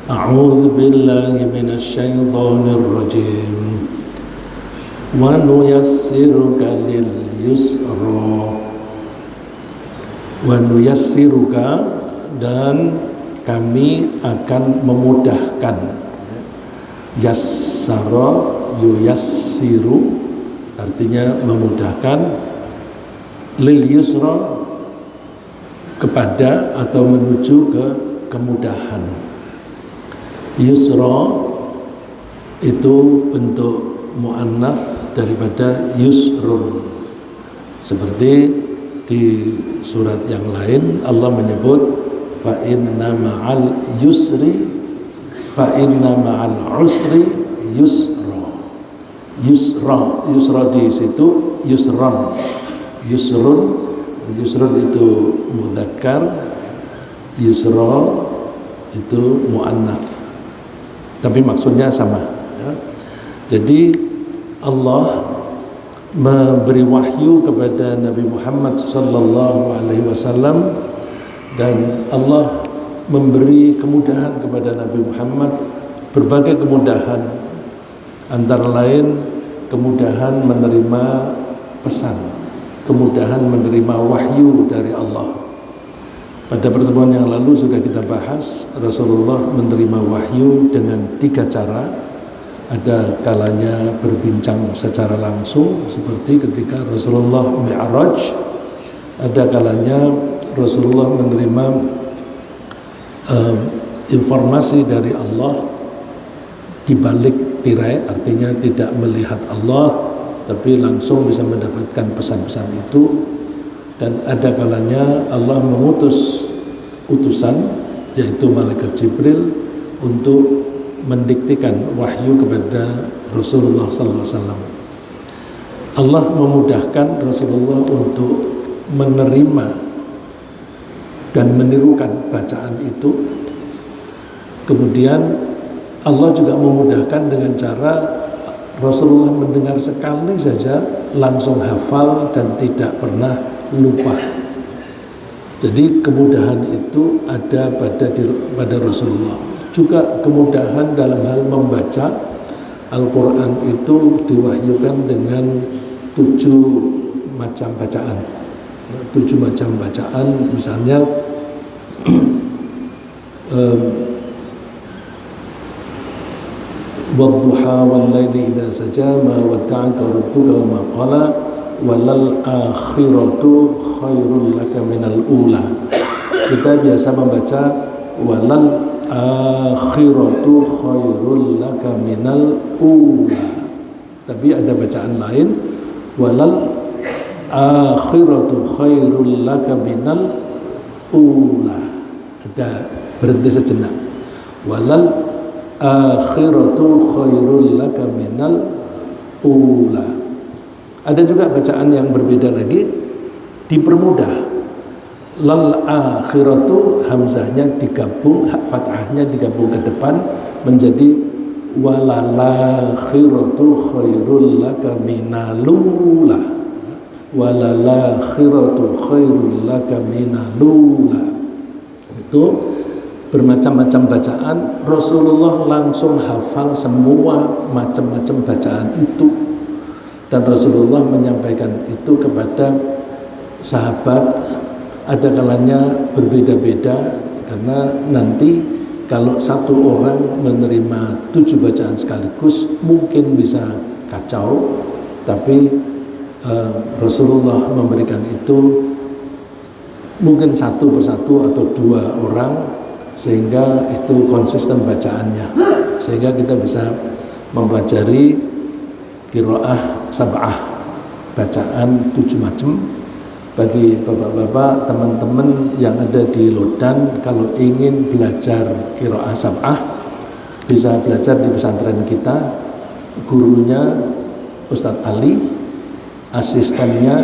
A'udzu billahi minasy syaithanir rajim. Wa nuyassiruka lil yusra. Wa nuyassiruka, dan kami akan memudahkan. Yassara yuyassiru artinya memudahkan, lil yusra kepada atau menuju ke kemudahan. Yusra itu bentuk muannats daripada yusrun. Seperti di surat yang lain Allah menyebut fa inna ma'al yusri fa inna ma'al usri yusra. Yusra di situ yusran. Yusrun itu mudzakkar, yusra itu muannats. Tapi maksudnya sama ya. Jadi Allah memberi wahyu kepada Nabi Muhammad sallallahu alaihi wasallam, dan Allah memberi kemudahan kepada Nabi Muhammad, berbagai kemudahan, antara lain kemudahan menerima pesan, kemudahan menerima wahyu dari Allah. Pada pertemuan yang lalu sudah kita bahas, Rasulullah menerima wahyu dengan 3 cara. Ada kalanya berbincang secara langsung seperti ketika Rasulullah Mi'raj. Ada kalanya Rasulullah menerima informasi dari Allah di balik tirai, artinya tidak melihat Allah tapi langsung bisa mendapatkan pesan-pesan itu. Dan ada kalanya Allah mengutus utusan, yaitu malaikat Jibril, untuk mendiktikan wahyu kepada Rasulullah SAW. Allah memudahkan Rasulullah untuk menerima dan menirukan bacaan itu. Kemudian Allah juga memudahkan dengan cara Rasulullah mendengar sekali saja langsung hafal dan tidak pernah lupa. Jadi kemudahan itu ada pada Rasulullah. Juga kemudahan dalam hal membaca Al-Quran itu diwahyukan dengan 7 macam bacaan. 7 macam bacaan, misalnya wadduha wal laili idza saja ma wadda'aka rabbuka wa ma qala walal akhiratu khairul laka minal ula. Kita biasa membaca walal akhiratu khairul laka minal ula, tapi ada bacaan lain walal akhiratu khairul laka minal ula. Ada berhenti sejenak, walal akhiratu khairul laka minal ula. Ada juga bacaan yang berbeda lagi, dipermudah. Lal akhiratu, hamzahnya digabung, hak fathahnya digabung ke depan menjadi walal akhiratu khairul laka minalula. Walal akhiratu khairul laka minalula. Itu bermacam-macam bacaan. Rasulullah langsung hafal semua macam-macam bacaan itu. Dan Rasulullah menyampaikan itu kepada sahabat. Ada kalanya berbeda-beda, karena nanti kalau satu orang menerima 7 bacaan sekaligus mungkin bisa kacau. Tapi Rasulullah memberikan itu mungkin 1 persatu atau 2 orang, sehingga itu konsisten bacaannya, sehingga kita bisa mempelajari qiraah sab'ah, bacaan 7 macam. Bagi bapak-bapak, teman-teman yang ada di Lodan, kalau ingin belajar qiraah sab'ah, bisa belajar di pesantren kita. Gurunya Ustadz Ali, asistennya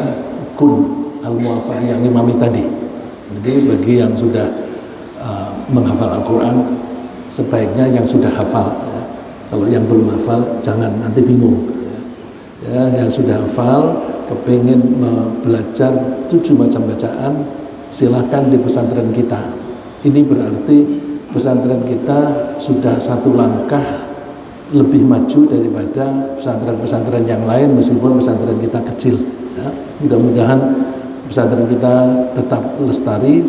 Kun Al-Muwafaq yang imami tadi. Jadi bagi yang sudah menghafal Al-Quran, sebaiknya yang sudah hafal ya. Kalau yang belum hafal jangan, nanti bingung ya. Yang sudah hafal kepingin belajar 7 macam bacaan, silahkan di pesantren kita. Ini berarti pesantren kita sudah satu langkah lebih maju daripada pesantren-pesantren yang lain, meskipun pesantren kita kecil ya. Mudah-mudahan pesantren kita tetap lestari,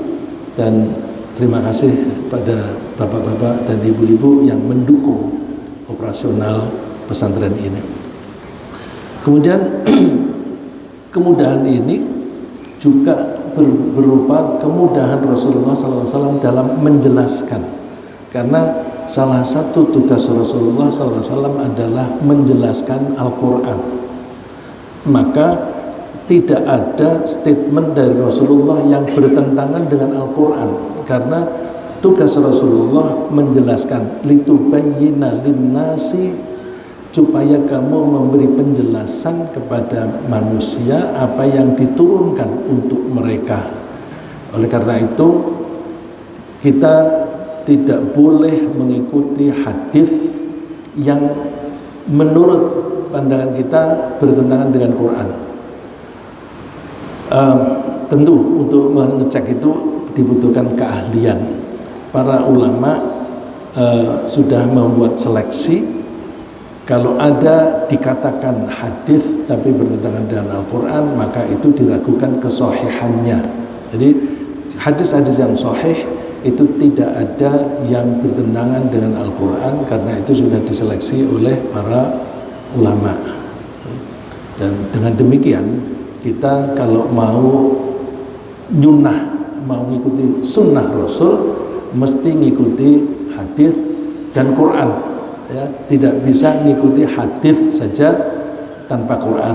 dan terima kasih pada bapak-bapak dan ibu-ibu yang mendukung operasional pesantren ini. Kemudian kemudahan ini juga berupa kemudahan Rasulullah SAW dalam menjelaskan, karena salah satu tugas Rasulullah SAW adalah menjelaskan Al-Quran. Maka tidak ada statement dari Rasulullah yang bertentangan dengan Al-Quran, karena tugas Rasulullah menjelaskan, litubayyina linnasi, supaya kamu memberi penjelasan kepada manusia apa yang diturunkan untuk mereka. Oleh karena itu, kita tidak boleh mengikuti hadis yang menurut pandangan kita bertentangan dengan Quran. Tentu untuk mengecek itu dibutuhkan keahlian. Para ulama sudah membuat seleksi. Kalau ada dikatakan hadis tapi bertentangan dengan Al-Quran, maka itu diragukan kesohihannya. Jadi hadis-hadis yang sahih itu tidak ada yang bertentangan dengan Al-Quran, karena itu sudah diseleksi oleh para ulama. Dan dengan demikian, kita kalau mau nyunah, mau ngikuti sunnah Rasul, mesti ngikuti hadis dan Quran. Ya, tidak bisa ngikuti hadis saja tanpa Quran.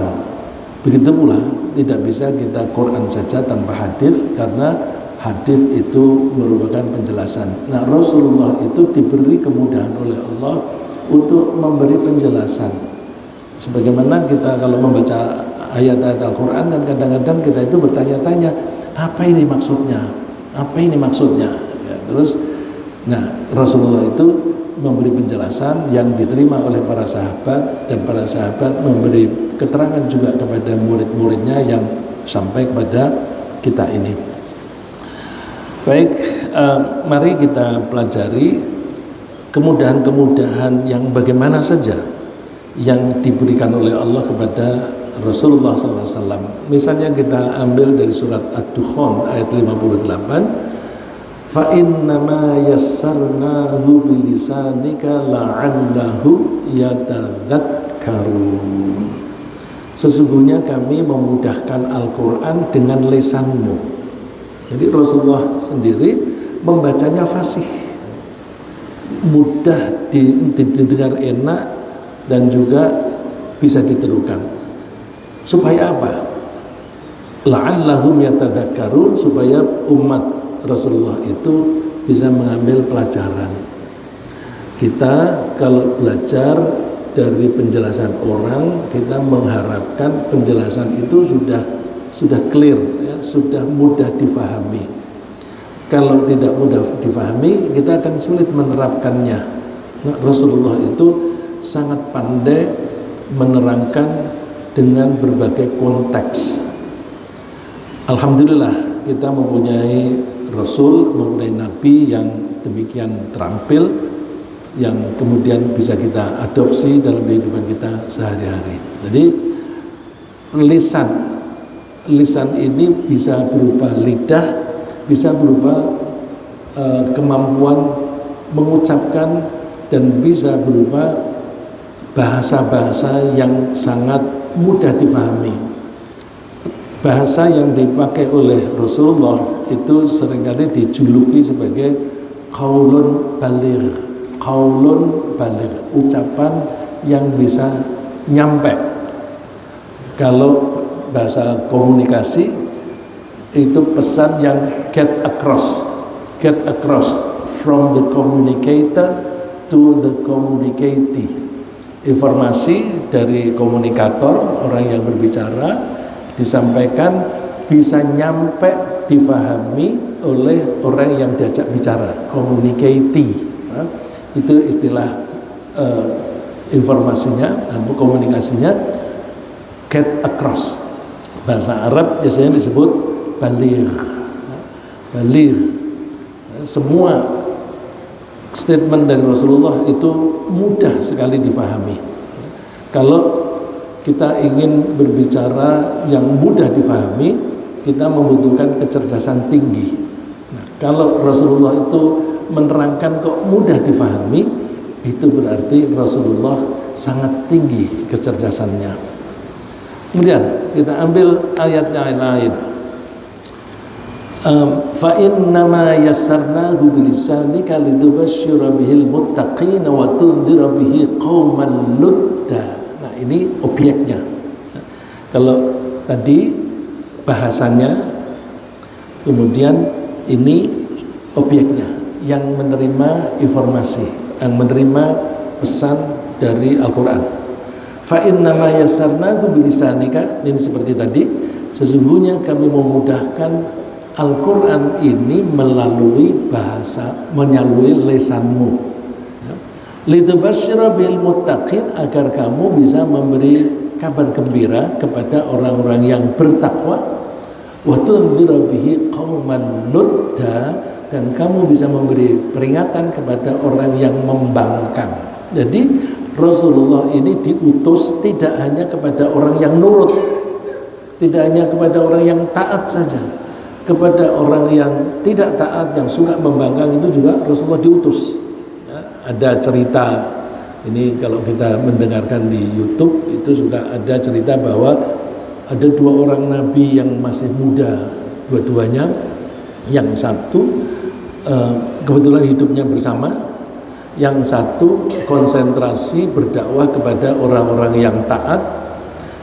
Begitu pula tidak bisa kita Quran saja tanpa hadis, karena hadis itu merupakan penjelasan. Nah, Rasulullah itu diberi kemudahan oleh Allah untuk memberi penjelasan. Sebagaimana kita kalau membaca ayat-ayat Al-Quran, dan kadang-kadang kita itu bertanya-tanya, apa ini maksudnya? Apa ini maksudnya? Ya, terus, nah, Rasulullah itu memberi penjelasan yang diterima oleh para sahabat, dan para sahabat memberi keterangan juga kepada murid-muridnya yang sampai kepada kita ini. Baik, mari kita pelajari kemudahan-kemudahan yang bagaimana saja yang diberikan oleh Allah kepada Rasulullah SAW. Misalnya kita ambil dari surat Ad-Dukhan ayat 58. Fa innama yassarnahu bilisanika la'allahu yatadzakkarun. Sesungguhnya kami memudahkan Al-Quran dengan lisanmu. Jadi Rasulullah sendiri membacanya fasih, mudah didengar enak, dan juga bisa ditirukan. Supaya apa? La'allahum yatadzakkarun, supaya umat Rasulullah itu bisa mengambil pelajaran. Kita kalau belajar dari penjelasan orang, kita mengharapkan penjelasan itu sudah clear, ya, sudah mudah difahami. Kalau tidak mudah difahami, kita akan sulit menerapkannya. Nah, Rasulullah itu sangat pandai menerangkan dengan berbagai konteks. Alhamdulillah kita mempunyai Rasul, mempunyai Nabi yang demikian terampil, yang kemudian bisa kita adopsi dalam kehidupan kita sehari-hari. Jadi lisan ini bisa berupa lidah, bisa berupa kemampuan mengucapkan, dan bisa berupa bahasa-bahasa yang sangat mudah difahami. Bahasa yang dipakai oleh Rasulullah itu seringkali dijuluki sebagai qaulun baligh, ucapan yang bisa nyampe. Kalau bahasa komunikasi itu pesan yang get across from the communicator to the communicatee. Informasi dari komunikator, orang yang berbicara, disampaikan, bisa nyampe, difahami oleh orang yang diajak bicara, communicatee. Nah, itu istilah informasinya, komunikasinya get across. Bahasa Arab biasanya disebut baligh. Semua statement dari Rasulullah itu mudah sekali difahami. Kalau kita ingin berbicara yang mudah difahami, kita membutuhkan kecerdasan tinggi. Nah, kalau Rasulullah itu menerangkan kok mudah difahami, itu berarti Rasulullah sangat tinggi kecerdasannya. Kemudian kita ambil ayat yang lain. Fa innama yassarnahu bilisanika litubashshira bihil muttaqin wa tunzira bihi qauman ludda. Nah, ini objeknya. Kalau tadi bahasanya, kemudian ini objeknya yang menerima informasi, yang menerima pesan dari Al-Qur'an. Fa innama yassarnahu bilisanika, ini seperti tadi, sesungguhnya kami memudahkan Al-Quran ini melalui bahasa, melalui lisanmu. Litubashshira bil muttaqin, agar kamu bisa memberi kabar gembira kepada orang-orang yang bertakwa. Wa tunzira bihi qauman ludda, dan kamu bisa memberi peringatan kepada orang yang membangkang. Jadi Rasulullah ini diutus tidak hanya kepada orang yang nurut, tidak hanya kepada orang yang taat saja, kepada orang yang tidak taat, yang suka membangkang itu juga Rasulullah diutus. Ya, ada cerita ini, kalau kita mendengarkan di YouTube itu sudah ada cerita bahwa ada dua orang nabi yang masih muda, dua-duanya. Yang satu kebetulan hidupnya bersama, yang satu konsentrasi berdakwah kepada orang-orang yang taat,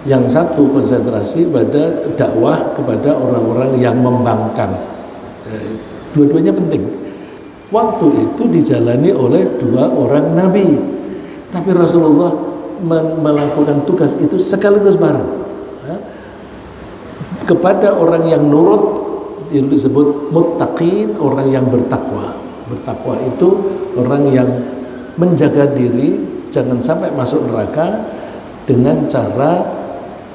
yang satu konsentrasi pada dakwah kepada orang-orang yang membangkang. Dua-duanya penting. Waktu itu dijalani oleh dua orang nabi, tapi Rasulullah melakukan tugas itu sekaligus bareng. Kepada orang yang nurut itu disebut muttaqin, orang yang bertakwa. Bertakwa itu orang yang menjaga diri jangan sampai masuk neraka dengan cara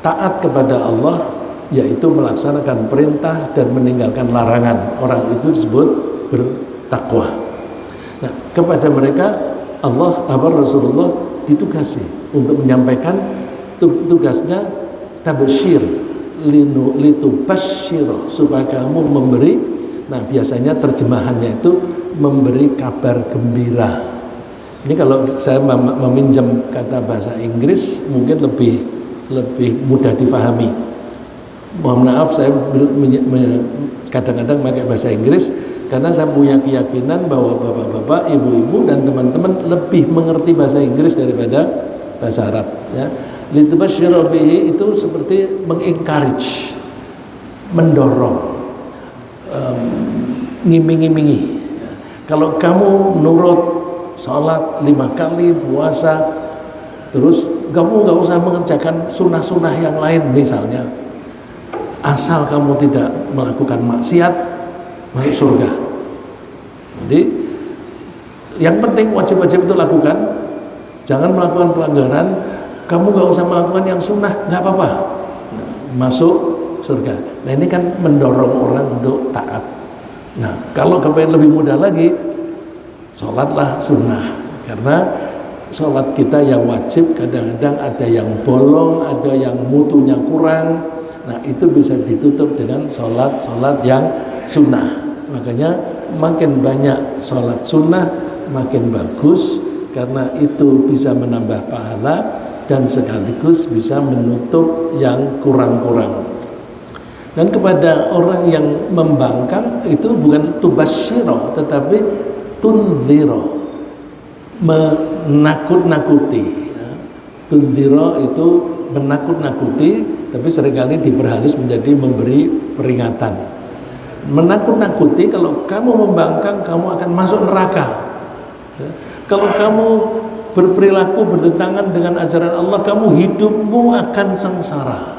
taat kepada Allah, yaitu melaksanakan perintah dan meninggalkan larangan. Orang itu disebut bertakwa. Nah, kepada mereka Rasulullah ditugasi untuk menyampaikan tugasnya tabsyir, litubashshira, supaya kamu memberi. Nah, biasanya terjemahannya itu memberi kabar gembira. Ini kalau saya meminjam kata bahasa Inggris mungkin lebih mudah difahami. Mohon maaf, saya kadang-kadang pakai bahasa Inggris karena saya punya keyakinan bahwa bapak-bapak, ibu-ibu dan teman-teman lebih mengerti bahasa Inggris daripada bahasa Arab. Ya. Litubashshira bihi itu seperti mengencourage, mendorong, ngiming-ngimingi. Kalau kamu nurut sholat 5 kali, puasa, terus kamu nggak usah mengerjakan sunnah-sunnah yang lain misalnya, asal kamu tidak melakukan maksiat, masuk surga. Jadi yang penting wajib-wajib itu lakukan, jangan melakukan pelanggaran. Kamu nggak usah melakukan yang sunnah, nggak apa-apa, masuk surga. Nah, ini kan mendorong orang untuk taat. Nah, kalau kepengen lebih mudah lagi, sholatlah sunnah, karena sholat kita yang wajib kadang-kadang ada yang bolong, ada yang mutunya kurang. Nah, itu bisa ditutup dengan sholat yang sunnah. Makanya makin banyak sholat sunnah makin bagus, karena itu bisa menambah pahala dan sekaligus bisa menutup yang kurang-kurang. Dan kepada orang yang membangkang itu bukan tubashshira, tetapi tunzira, menakut-nakuti. Tunzira itu menakut-nakuti, tapi seringkali diperhalus menjadi memberi peringatan. Menakut-nakuti, kalau kamu membangkang kamu akan masuk neraka. Kalau kamu berperilaku bertentangan dengan ajaran Allah, kamu hidupmu akan sengsara.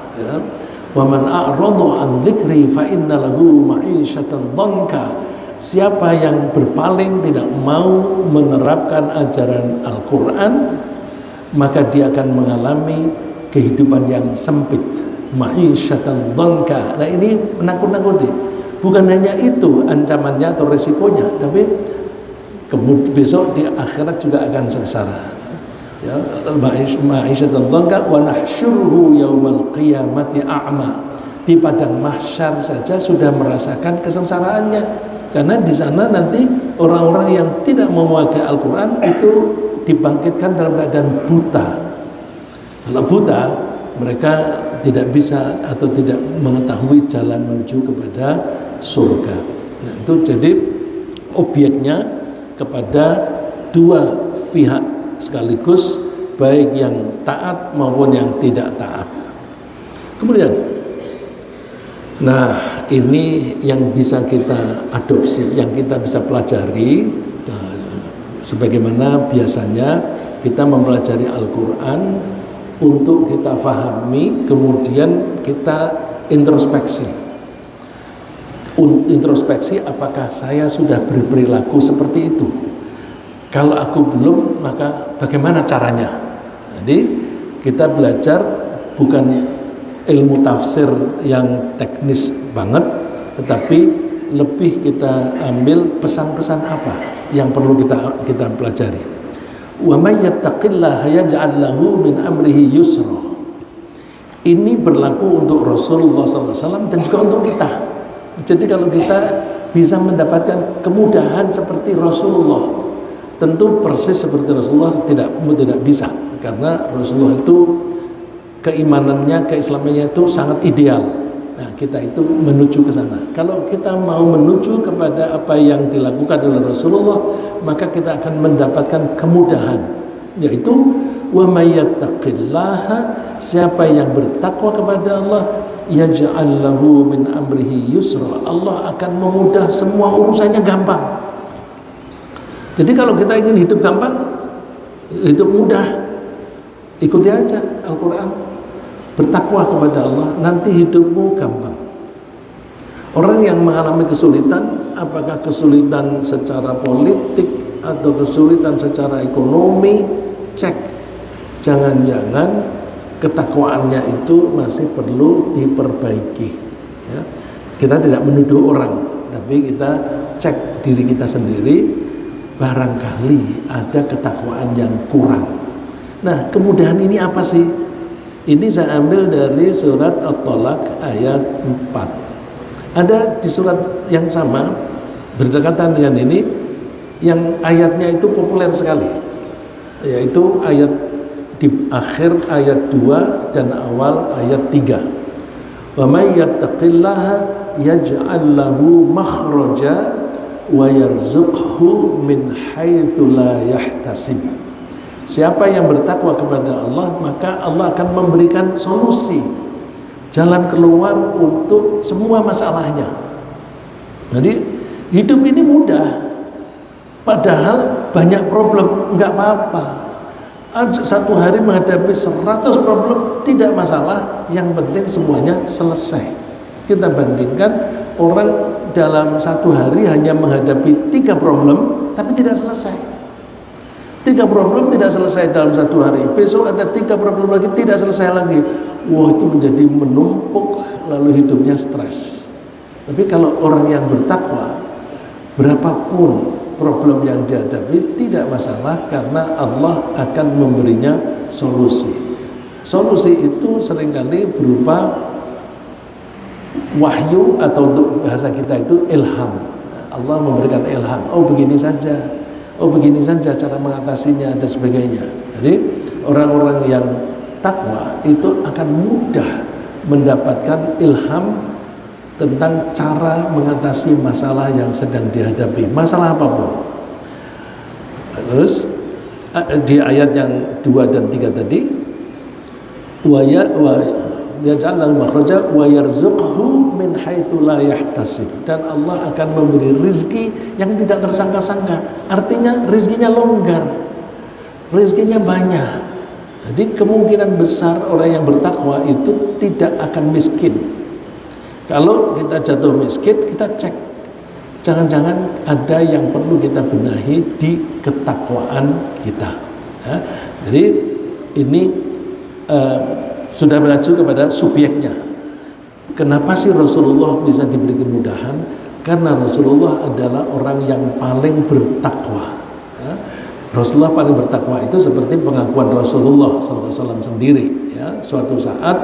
Wa man a'rada an dzikri fa inna lahu ma'isyatan dhanka. Siapa yang berpaling, tidak mau menerapkan ajaran Al-Quran, maka dia akan mengalami kehidupan yang sempit, ma'isyatan dhanka. Nah, ini menakut-nakuti. Bukan hanya itu ancamannya atau resikonya, tapi kemudian besok di akhirat juga akan sengsara. Ya, ma'isyatan dhanka wa nahsyuruhu yaumal qiyamati a'ma. Di padang mahsyar saja sudah merasakan kesengsaraannya, karena di sana nanti orang-orang yang tidak memakai Al-Quran itu dibangkitkan dalam keadaan buta. Kalau buta, mereka tidak bisa atau tidak mengetahui jalan menuju kepada surga. Nah, itu jadi objeknya kepada dua pihak sekaligus, baik yang taat maupun yang tidak taat. Kemudian, nah ini yang bisa kita adopsi, yang kita bisa pelajari. Sebagaimana biasanya kita mempelajari Al-Quran untuk kita fahami, kemudian kita introspeksi. Introspeksi, apakah saya sudah berperilaku seperti itu? Kalau aku belum, maka bagaimana caranya? Jadi kita belajar bukan ilmu tafsir yang teknis banget, tetapi lebih kita ambil pesan-pesan apa yang perlu kita pelajari. Wa may yattaqillaha yaj'al lahu min amrihi yusra. Ini berlaku untuk Rasulullah SAW dan juga untuk kita. Jadi kalau kita bisa mendapatkan kemudahan seperti Rasulullah, tentu persis seperti Rasulullah tidak bisa, karena Rasulullah itu keimanannya, keislamannya itu sangat ideal. Nah, kita itu menuju ke sana. Kalau kita mau menuju kepada apa yang dilakukan oleh Rasulullah, maka kita akan mendapatkan kemudahan, yaitu wa may yattaqillaha, siapa yang bertakwa kepada Allah, yaj'al lahu min amrihi yusra, Allah akan memudah semua urusannya gampang. Jadi kalau kita ingin hidup gampang, hidup mudah, ikuti aja Al-Quran, bertakwa kepada Allah, nanti hidupmu gampang. Orang yang mengalami kesulitan, apakah kesulitan secara politik atau kesulitan secara ekonomi, cek, jangan-jangan ketakwaannya itu masih perlu diperbaiki. Ya. Kita tidak menuduh orang, tapi kita cek diri kita sendiri, barangkali ada ketakwaan yang kurang. Nah, kemudahan ini apa sih? Ini saya ambil dari surat At-Thalaq ayat 4. Ada di surat yang sama berdekatan dengan ini, yang ayatnya itu populer sekali, yaitu ayat di akhir ayat 2 dan awal ayat 3. Wa may yattaqillaha yaj'al lahu makhraja wa yarzuqhu min haitsu la yahtasib. Siapa yang bertakwa kepada Allah, maka Allah akan memberikan solusi, jalan keluar untuk semua masalahnya. Jadi hidup ini mudah, padahal banyak problem, enggak apa-apa. Satu hari menghadapi 100 problem tidak masalah, yang penting semuanya selesai. Kita bandingkan orang dalam satu hari hanya menghadapi 3 problem tapi tidak selesai. 3 problem tidak selesai dalam satu hari, besok ada 3 problem lagi tidak selesai lagi. Wah, itu menjadi menumpuk, lalu hidupnya stres. Tapi kalau orang yang bertakwa, berapapun problem yang dihadapi tidak masalah, karena Allah akan memberinya solusi. Solusi itu seringkali berupa wahyu, atau untuk bahasa kita itu ilham. Allah memberikan ilham, oh begini saja, oh begini saja cara mengatasinya dan sebagainya. Jadi orang-orang yang takwa itu akan mudah mendapatkan ilham tentang cara mengatasi masalah yang sedang dihadapi, masalah apapun. Terus di ayat yang 2 dan 3 tadi, wa yaj'al makhraja wa yarzuqhu min haitsu la yahtasib, dan Allah akan memberi rizki yang tidak tersangka-sangka. Artinya rizkinya longgar, rizkinya banyak. Jadi kemungkinan besar orang yang bertakwa itu tidak akan miskin. Kalau kita jatuh miskin, kita cek, jangan-jangan ada yang perlu kita benahi di ketakwaan kita. Ya. Jadi ini sudah berlanjut kepada subjeknya. Kenapa sih Rasulullah bisa diberi kemudahan? Karena Rasulullah adalah orang yang paling bertakwa. Rasulullah paling bertakwa itu seperti pengakuan Rasulullah SAW sendiri. Ya, suatu saat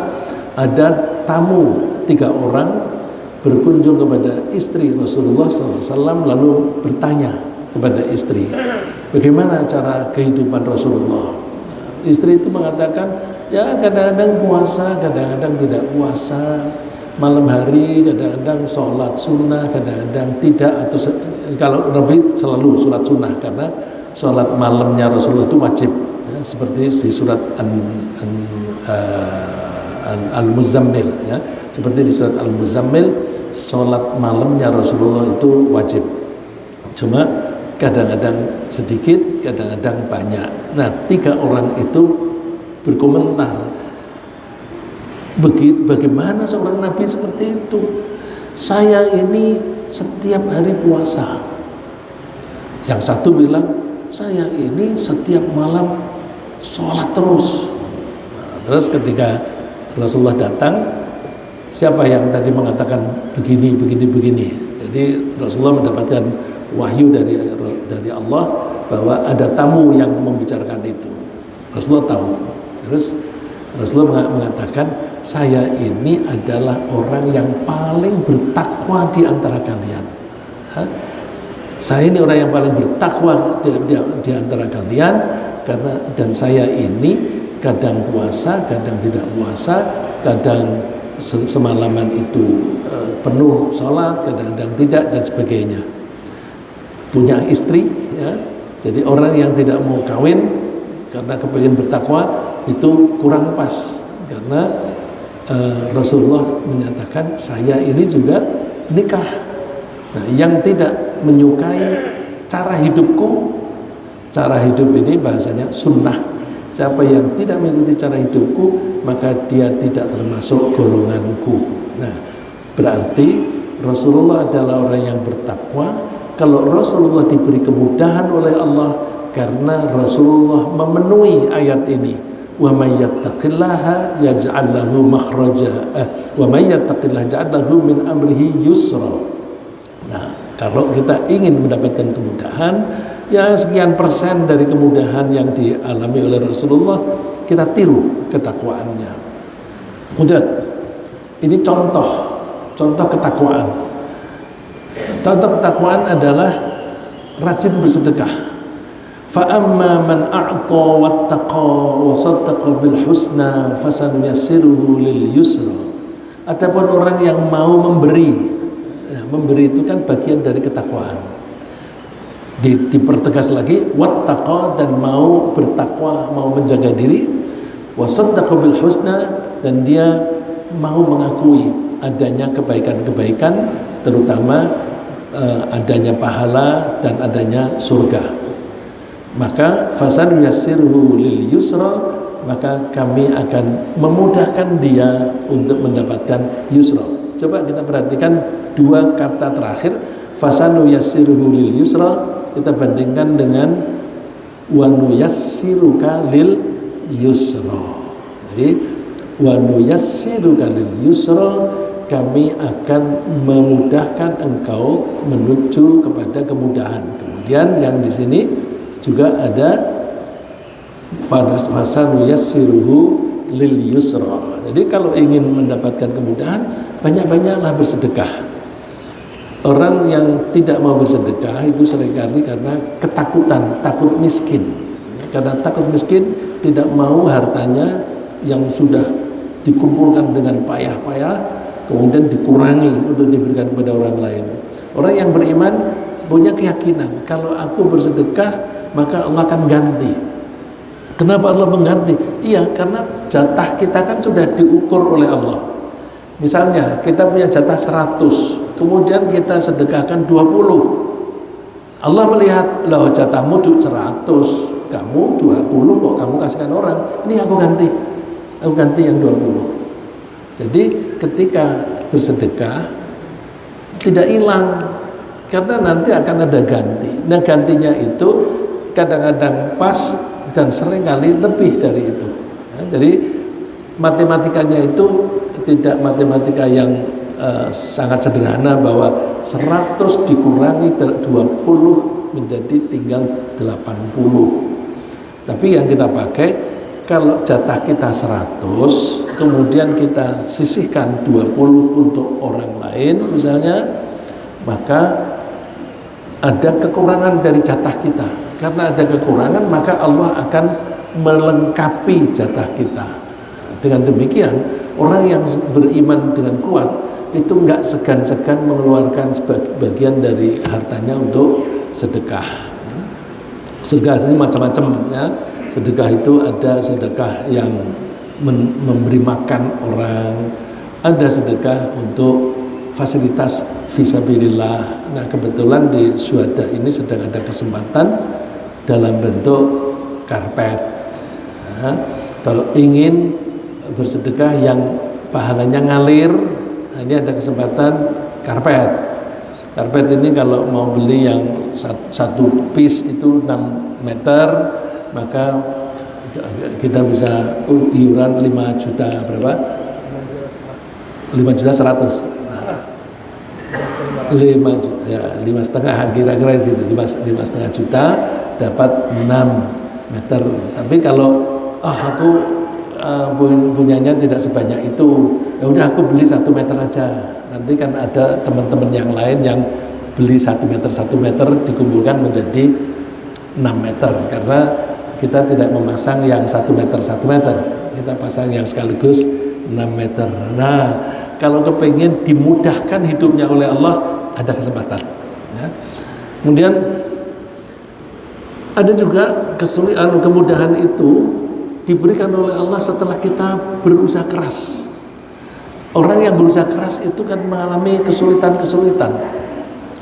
ada tamu 3 orang berkunjung kepada istri Rasulullah SAW lalu bertanya kepada istri, bagaimana cara kehidupan Rasulullah? Istri itu mengatakan, ya kadang-kadang puasa, kadang-kadang tidak puasa, malam hari kadang-kadang sholat sunnah, kadang-kadang tidak, atau kalau Nabi selalu sholat sunnah karena sholat malamnya Rasulullah itu wajib, ya, seperti di surat Al-Muzammil, ya, seperti di surat Al-Muzammil sholat malamnya Rasulullah itu wajib, cuma kadang-kadang sedikit, kadang-kadang banyak. Nah, 3 orang itu berkomentar, bagaimana seorang Nabi seperti itu? Saya ini setiap hari puasa. Yang satu bilang, saya ini setiap malam sholat terus. Nah, terus ketika Rasulullah datang, siapa yang tadi mengatakan begini? Jadi Rasulullah mendapatkan wahyu dari Allah bahwa ada tamu yang membicarakan itu. Rasulullah tahu. Terus Rasulullah mengatakan, saya ini adalah orang yang paling bertakwa di antara kalian. Saya ini orang yang paling bertakwa di antara kalian, karena dan saya ini kadang puasa, kadang tidak puasa, kadang semalaman itu penuh sholat, kadang-kadang tidak, dan sebagainya. Punya istri, ya, jadi orang yang tidak mau kawin karena kepingin bertakwa itu kurang pas, karena Rasulullah menyatakan saya ini juga nikah. Nah, yang tidak menyukai cara hidupku, cara hidup ini bahasanya sunnah. Siapa yang tidak mengikuti cara hidupku, maka dia tidak termasuk golonganku. Nah, berarti Rasulullah adalah orang yang bertakwa. Kalau Rasulullah diberi kemudahan oleh Allah karena Rasulullah memenuhi ayat ini, wa may yattaqillaha yaj'al lahu makhraja wa may yattaqillaha ja'al lahu min amrihi yusra. Nah, kalau kita ingin mendapatkan kemudahan, ya sekian persen dari kemudahan yang dialami oleh Rasulullah kita tiru ketakwaannya. Kemudian ini contoh ketakwaan. Contoh ketakwaan adalah rajin bersedekah. Fa amma man a'ta wattaqa wa saddaqa bil husna fasanuyassiruhu lil yusra. Adapun orang yang mau memberi, ya, memberi itu kan bagian dari ketakwaan. Dipertegas lagi, wattaqa, dan mau bertakwa, mau menjaga diri, wa saddaqa bil husna, dan dia mau mengakui adanya kebaikan-kebaikan, terutama adanya pahala dan adanya surga. Maka fasan yassirhu lil yusra, maka kami akan memudahkan dia untuk mendapatkan yusra. Coba kita perhatikan 2 kata terakhir, fasanu yassirhu lil yusra, kita bandingkan dengan wa nuyassiruka lil yusra. Jadi wa nuyassiruka lil yusra, kami akan memudahkan engkau menuju kepada kemudahan. Kemudian yang di sini juga ada fasanu yassiruhu lil yusra. Jadi kalau ingin mendapatkan kemudahan, banyak-banyaklah bersedekah. Orang yang tidak mau bersedekah itu seringkali karena ketakutan, takut miskin. Karena takut miskin, tidak mau hartanya yang sudah dikumpulkan dengan payah-payah kemudian dikurangi untuk diberikan kepada orang lain. Orang yang beriman punya keyakinan, kalau aku bersedekah maka Allah akan ganti. Kenapa Allah mengganti? Iya, karena jatah kita kan sudah diukur oleh Allah. Misalnya kita punya jatah 100, kemudian kita sedekahkan 20. Allah melihat, loh jatahmu 100, kamu 20 kok kamu kasihkan orang, ini aku ganti yang 20. Jadi ketika bersedekah tidak hilang, karena nanti akan ada ganti. Nah, gantinya itu kadang-kadang pas dan seringkali lebih dari itu. Ya, jadi matematikanya itu tidak matematika yang sangat sederhana bahwa 100 dikurangi 20 menjadi tinggal 80. Tapi yang kita pakai, kalau jatah kita 100, kemudian kita sisihkan 20 untuk orang lain misalnya, maka ada kekurangan dari jatah kita. Karena ada kekurangan, maka Allah akan melengkapi jatah kita. Dengan demikian, orang yang beriman dengan kuat itu nggak segan-segan mengeluarkan sebagian dari hartanya untuk sedekah. Sedekah ini macam-macam ya. Sedekah itu ada sedekah yang memberi makan orang, ada sedekah untuk fasilitas fisabilillah. Nah, kebetulan di Syuhada ini sedang ada kesempatan dalam bentuk karpet. Nah, kalau ingin bersedekah yang pahalanya ngalir, nah ini ada kesempatan karpet. Karpet ini kalau mau beli yang satu piece itu 6 meter, maka kita bisa iuran 5 juta berapa? 5 juta 100. Nah, 5 juta, ya 5,5 kira-kira gitu, 5,5 juta dapat 6 meter. Tapi kalau aku punyanya tidak sebanyak itu, ya udah aku beli 1 meter aja. Nanti kan ada teman-teman yang lain yang beli 1 meter dikumpulkan menjadi 6 meter, karena kita tidak memasang yang 1 meter, kita pasang yang sekaligus 6 meter. Nah, kalau kepengen dimudahkan hidupnya oleh Allah, ada kesempatan ya. Kemudian ada juga kemudahan itu diberikan oleh Allah setelah kita berusaha keras. Orang yang berusaha keras itu kan mengalami kesulitan-kesulitan.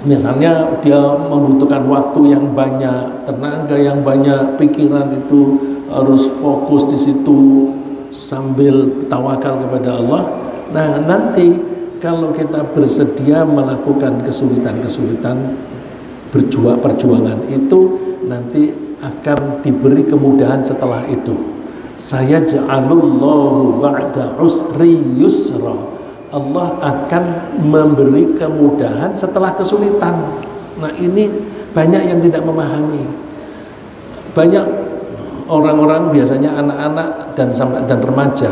Misalnya dia membutuhkan waktu yang banyak, tenaga yang banyak, pikiran itu harus fokus di situ sambil tawakal kepada Allah. Nah, nanti kalau kita bersedia melakukan kesulitan-kesulitan, perjuangan itu, nanti akan diberi kemudahan setelah itu. Saya ja'alullahu ba'da usri yusra. Allah akan memberi kemudahan setelah kesulitan. Nah, ini banyak yang tidak memahami. Banyak orang-orang, biasanya anak-anak dan remaja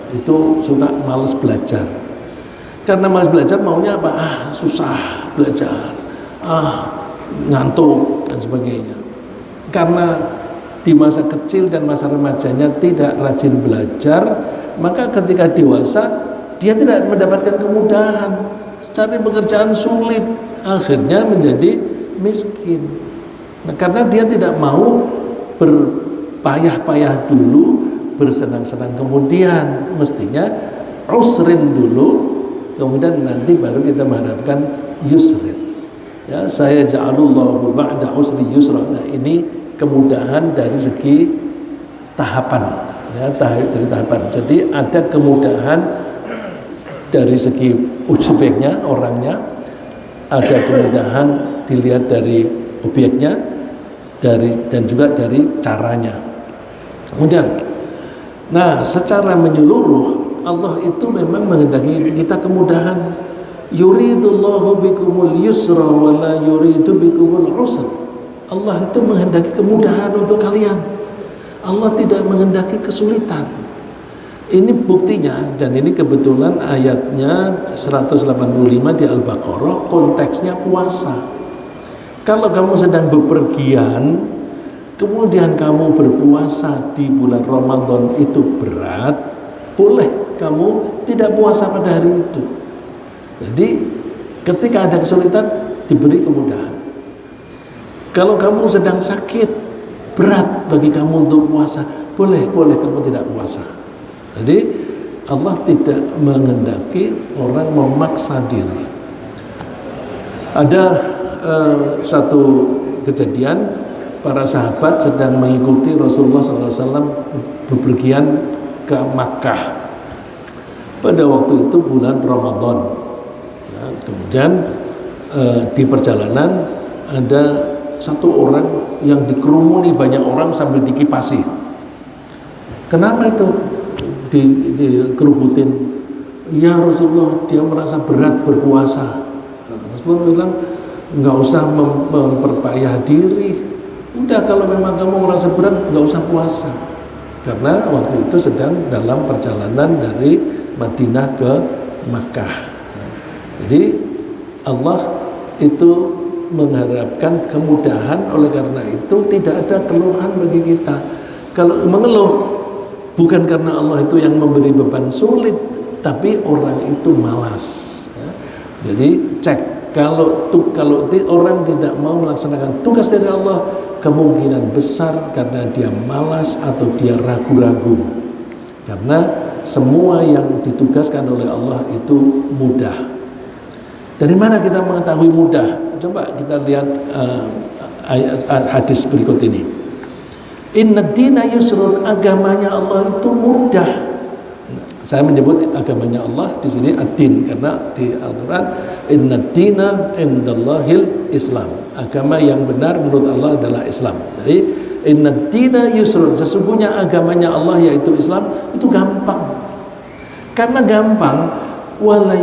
itu suka malas belajar. Karena malas belajar maunya apa? Susah belajar, ngantuk dan sebagainya. Karena di masa kecil dan masa remajanya tidak rajin belajar, maka ketika dewasa dia tidak mendapatkan kemudahan, cari pekerjaan sulit, akhirnya menjadi miskin. Nah, karena dia tidak mau berpayah-payah dulu, bersenang-senang kemudian, mestinya usrin dulu, kemudian nanti baru kita mengharapkan yusrin. Ya, saya ja'alullahu ba'da usri yusra. Nah, ini kemudahan dari segi tahapan ya, dari tahapan. Jadi ada kemudahan dari segi subjeknya, orangnya, ada kemudahan dilihat dari objeknya, dan juga dari caranya. Kemudian, nah, secara menyeluruh Allah itu memang menghendaki kita kemudahan. Yuridullahu bikumul yusra wa la yuridu bikumul usra. Allah itu menghendaki kemudahan untuk kalian. Allah tidak menghendaki kesulitan. Ini buktinya, dan ini kebetulan ayatnya 185 di Al-Baqarah, konteksnya puasa. Kalau kamu sedang bepergian, kemudian kamu berpuasa di bulan Ramadan, itu berat, boleh kamu tidak puasa pada hari itu. Jadi ketika ada kesulitan, diberi kemudahan. Kalau kamu sedang sakit, berat bagi kamu untuk puasa, boleh kamu tidak puasa. Jadi Allah tidak menghendaki orang memaksa diri. Ada satu kejadian, para sahabat sedang mengikuti Rasulullah SAW bepergian ke Makkah. Pada waktu itu bulan Ramadan. Nah, kemudian di perjalanan ada satu orang yang dikerumuni banyak orang sambil dikipasi. Kenapa itu dikerubutin? Ya Rasulullah, dia merasa berat berpuasa. Nah, Rasulullah bilang, nggak usah memperpayah diri. Udah, kalau memang kamu merasa berat, nggak usah puasa. Karena waktu itu sedang dalam perjalanan dari Madinah ke Makkah. Jadi Allah itu mengharapkan kemudahan, oleh karena itu tidak ada keluhan bagi kita. Kalau mengeluh, bukan karena Allah itu yang memberi beban sulit, tapi orang itu malas. Jadi cek, kalau orang tidak mau melaksanakan tugas dari Allah, kemungkinan besar karena dia malas atau dia ragu-ragu. Karena semua yang ditugaskan oleh Allah itu mudah. Dari mana kita mengetahui mudah? Coba kita lihat hadis berikut ini. Inna dina yusrun, agamanya Allah itu mudah. Saya menyebut agamanya Allah di sini ad-din, karena di Al-Quran inna dina indallahil Islam, agama yang benar menurut Allah adalah Islam. Jadi inna dina yusrun, sesungguhnya agamanya Allah yaitu Islam itu gampang. Karena gampang, wala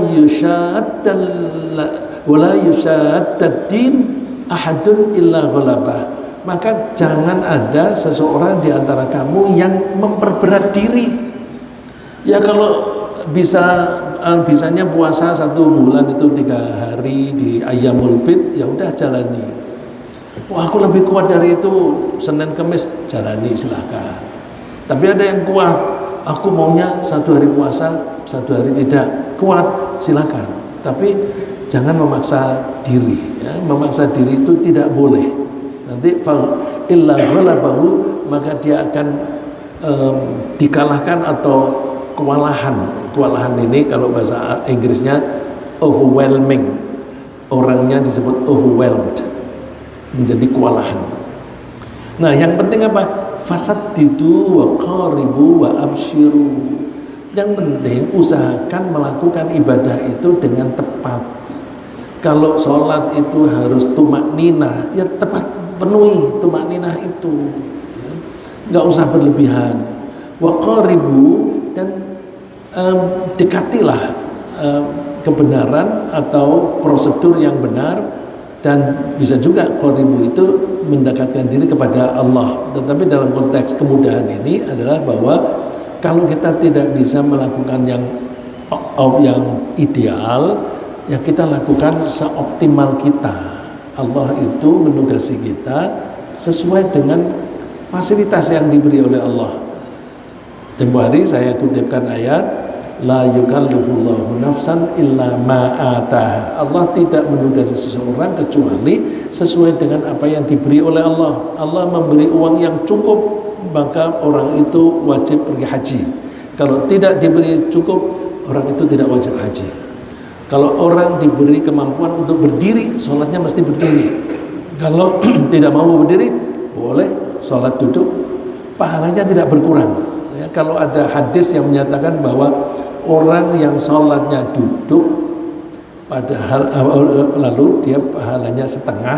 yushaddad din ahadun illa ghalabah. Maka jangan ada seseorang di antara kamu yang memperberat diri. Ya kalau bisanya puasa 1 bulan itu 3 hari di Ayyamul Bid, ya udah jalani. Wah, aku lebih kuat dari itu, Senin Kemis, jalani, silahkan. Tapi ada yang kuat, aku maunya 1 hari puasa, 1 hari tidak, kuat, silahkan. Tapi jangan memaksa diri, ya. Memaksa diri itu tidak boleh. Nanti illa ghalabahu, maka dia akan dikalahkan atau kewalahan ini kalau bahasa Inggrisnya overwhelming, orangnya disebut overwhelmed, menjadi kewalahan. Nah, yang penting apa? Fasaddidu wa qaribu wa abshiru. Yang penting usahakan melakukan ibadah itu dengan tepat. Kalau sholat itu harus tumakninah, ya tepat, penuhi tumakninah itu, nggak usah berlebihan. Wa qaribu, dan dekatilah kebenaran atau prosedur yang benar, dan bisa juga qaribu itu mendekatkan diri kepada Allah. Tetapi dalam konteks kemudahan ini adalah bahwa kalau kita tidak bisa melakukan yang ideal, ya kita lakukan seoptimal kita. Allah itu menugasi kita sesuai dengan fasilitas yang diberi oleh Allah. Tempoh hari saya kutipkan ayat, la yukallifullahu nafsan illa ma ataha. Allah tidak menugasi seseorang kecuali sesuai dengan apa yang diberi oleh Allah. Allah memberi uang yang cukup, maka orang itu wajib pergi haji. Kalau tidak diberi cukup, orang itu tidak wajib haji. Kalau orang diberi kemampuan untuk berdiri, sholatnya mesti berdiri. Kalau tidak mau berdiri, boleh sholat duduk, pahalanya tidak berkurang. Ya, kalau ada hadis yang menyatakan bahwa orang yang sholatnya duduk, padahal lalu dia pahalanya setengah,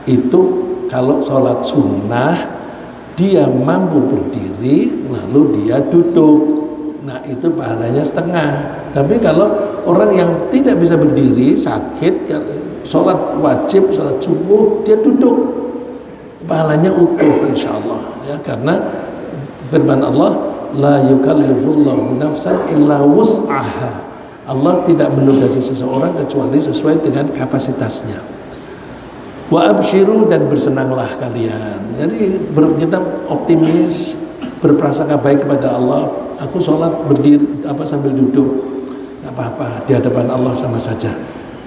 itu kalau sholat sunnah dia mampu berdiri lalu dia duduk, nah itu pahalanya setengah. Tapi kalau orang yang tidak bisa berdiri, sakit, sholat wajib, sholat subuh, dia duduk, pahalanya utuh insyaallah, ya. Karena firman Allah, la yukallifullahu nafsan illa wus'aha. Allah tidak menugasi seseorang kecuali sesuai dengan kapasitasnya. Wa abshiru, dan bersenanglah kalian. Jadi kita optimis, berprasangka baik kepada Allah. Aku sholat berdiri sambil duduk, nggak apa-apa, di hadapan Allah sama saja.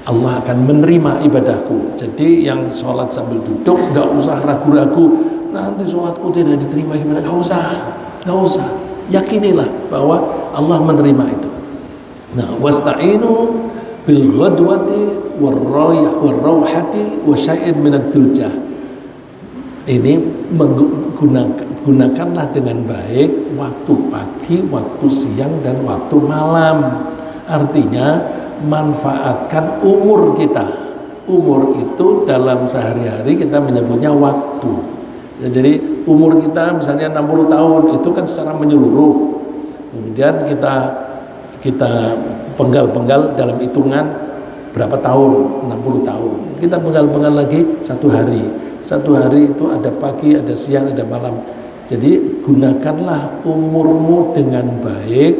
Allah akan menerima ibadahku. Jadi yang sholat sambil duduk nggak usah ragu-ragu, nanti sholatku tidak diterima gimana? Nggak usah. Yakinilah bahwa Allah menerima itu. Nah, wasta'inu bil ghadwati warrawhati wa syai'in minad duljah. Ini gunakanlah dengan baik waktu pagi, waktu siang, dan waktu malam. Artinya manfaatkan umur kita. Umur itu dalam sehari-hari kita menyebutnya waktu. Ya, jadi umur kita misalnya 60 tahun itu kan secara menyeluruh. Kemudian kita penggal-penggal dalam hitungan berapa tahun, 60 tahun. Kita penggal lagi 1 hari. 1 hari itu ada pagi, ada siang, ada malam. Jadi gunakanlah umurmu dengan baik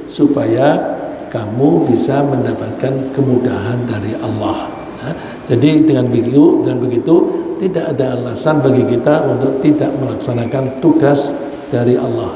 supaya kamu bisa mendapatkan kemudahan dari Allah. Jadi dengan begitu tidak ada alasan bagi kita untuk tidak melaksanakan tugas dari Allah.